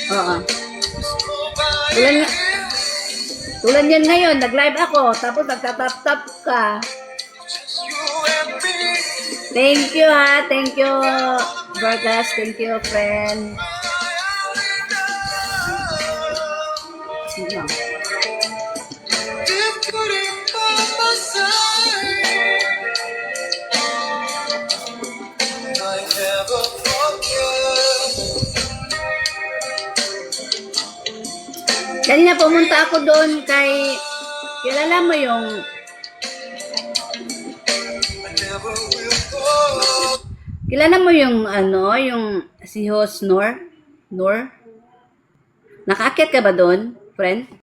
Oo. Tulad yan ngayon, nag-live ako, tapos nagtatap-tap ka. Thank you ha, thank you Vargas, thank you friend. Sige. Kanina pumunta ako doon kay, kilala mo yung, kilala mo yung ano, yung si host Noor? Nakaakyat ka ba doon, friend?